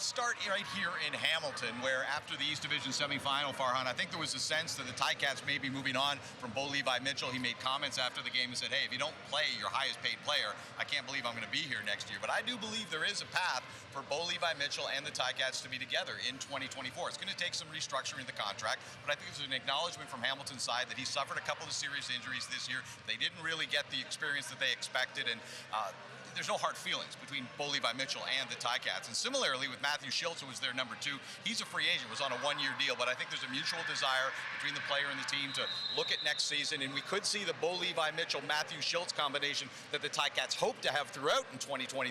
let's start right here in Hamilton, where after the East Division semifinal, Farhan, I think there was a sense that the Ticats may be moving on from Bo Levi Mitchell. He made comments after the game and said, hey, if you don't play your highest paid player, I can't believe I'm going to be here next year. But I do believe there is a path for Bo Levi Mitchell and the Ticats to be together in 2024. It's going to take some restructuring the contract, but I think there's an acknowledgement from Hamilton's side that he suffered a couple of serious injuries this year. They didn't really get the experience that they expected, and there's no hard feelings between Bo Levi Mitchell and the Ticats. And similarly with Matthew Schultz, who was their number 2, he's a free agent, was on a 1-year deal, but I think there's a mutual desire between the player and the team to look at next season, and we could see the Bo Levi Mitchell, Matthew Schultz combination that the Ticats hope to have throughout in 2023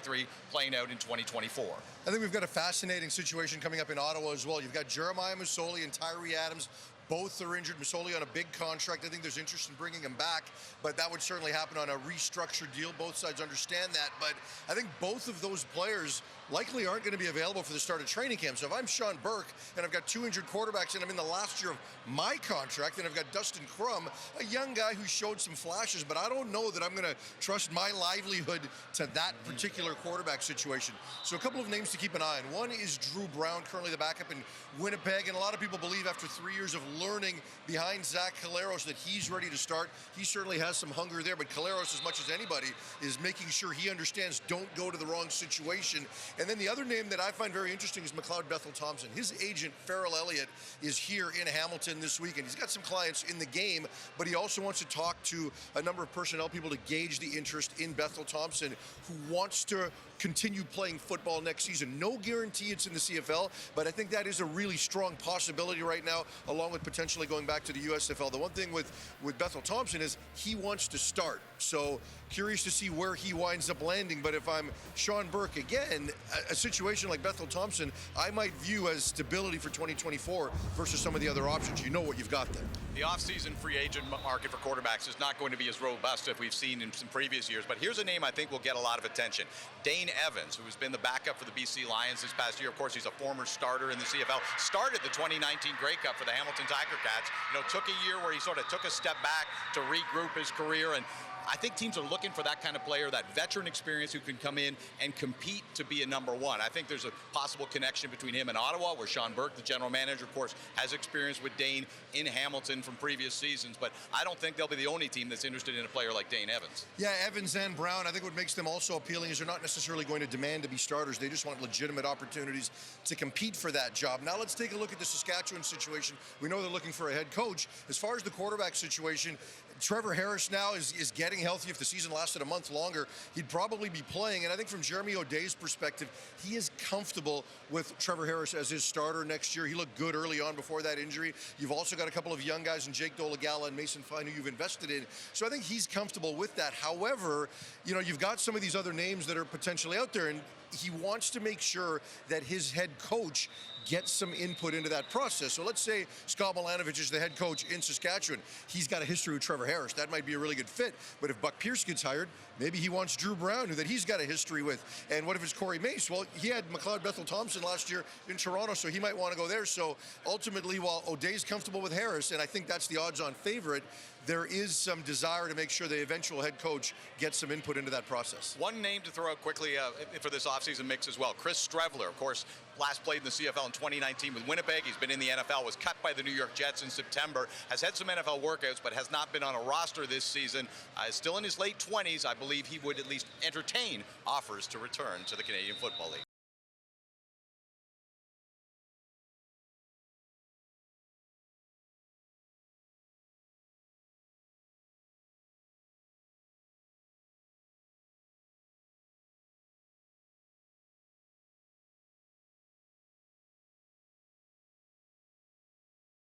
playing out in 2024. I think we've got a fascinating situation coming up in Ottawa as well. You've got Jeremiah Masoli and Tyrie Adams. Both are injured. Masoli on a big contract. I think there's interest in bringing him back, but that would certainly happen on a restructured deal. Both sides understand that, but I think both of those players likely aren't going to be available for the start of training camp. So if I'm Sean Burke and I've got 2 injured quarterbacks and I'm in the last year of my contract and I've got Dustin Crum, a young guy who showed some flashes, but I don't know that I'm going to trust my livelihood to that particular quarterback situation. So a couple of names to keep an eye on. One is Drew Brown, currently the backup in Winnipeg, and a lot of people believe after 3 years of learning behind Zach Collaros that he's ready to start. He certainly has some hunger there, but Collaros, as much as anybody, is making sure he understands don't go to the wrong situation. And then the other name that I find very interesting is McLeod Bethel Thompson. His agent, Farrell Elliott, is here in Hamilton this week, and he's got some clients in the game, but he also wants to talk to a number of personnel people to gauge the interest in Bethel Thompson, who wants to continue playing football next season. No guarantee it's in the CFL, but I think that is a really strong possibility right now, along with potentially going back to the USFL. The one thing with Bethel Thompson is he wants to start. So curious to see where he winds up landing. But if I'm Sean Burke, again, a situation like Bethel Thompson, I might view as stability for 2024 versus some of the other options. You know what you've got there. The offseason free agent market for quarterbacks is not going to be as robust as we've seen in some previous years, but here's a name I think will get a lot of attention. Dane Evans, who has been the backup for the BC Lions this past year. Of course, he's a former starter in the CFL, started the 2019 Grey Cup for the Hamilton Tiger Cats, took a year where he sort of took a step back to regroup his career, and I think teams are looking for that kind of player, that veteran experience who can come in and compete to be a number 1. I think there's a possible connection between him and Ottawa, where Sean Burke, the general manager, of course, has experience with Dane in Hamilton from previous seasons, but I don't think they'll be the only team that's interested in a player like Dane Evans. Yeah, Evans and Brown, I think what makes them also appealing is they're not necessarily going to demand to be starters. They just want legitimate opportunities to compete for that job. Now let's take a look at the Saskatchewan situation. We know they're looking for a head coach. As far as the quarterback situation, Trevor Harris now is getting healthy. If the season lasted a month longer, he'd probably be playing. And I think from Jeremy O'Day's perspective, he is comfortable with Trevor Harris as his starter next year. He looked good early on before that injury. You've also got a couple of young guys in Jake Dolegala and Mason Fine who you've invested in. So I think he's comfortable with that. However, you've got some of these other names that are potentially out there, and he wants to make sure that his head coach gets some input into that process. So let's say Scott Milanovich is the head coach in Saskatchewan. He's got a history with Trevor Harris. That might be a really good fit. But if Buck Pierce gets hired, maybe he wants Drew Brown, who that he's got a history with. And what if it's Corey Mace? Well, he had McLeod Bethel Thompson last year in Toronto, so he might want to go there. So ultimately, while O'Day's comfortable with Harris, and I think that's the odds-on favorite, there is some desire to make sure the eventual head coach gets some input into that process. One name to throw out quickly for this offseason mix as well, Chris Streveler, of course, last played in the CFL in 2019 with Winnipeg. He's been in the NFL, was cut by the New York Jets in September, has had some NFL workouts, but has not been on a roster this season. Is still in his late 20s. I believe he would at least entertain offers to return to the Canadian Football League.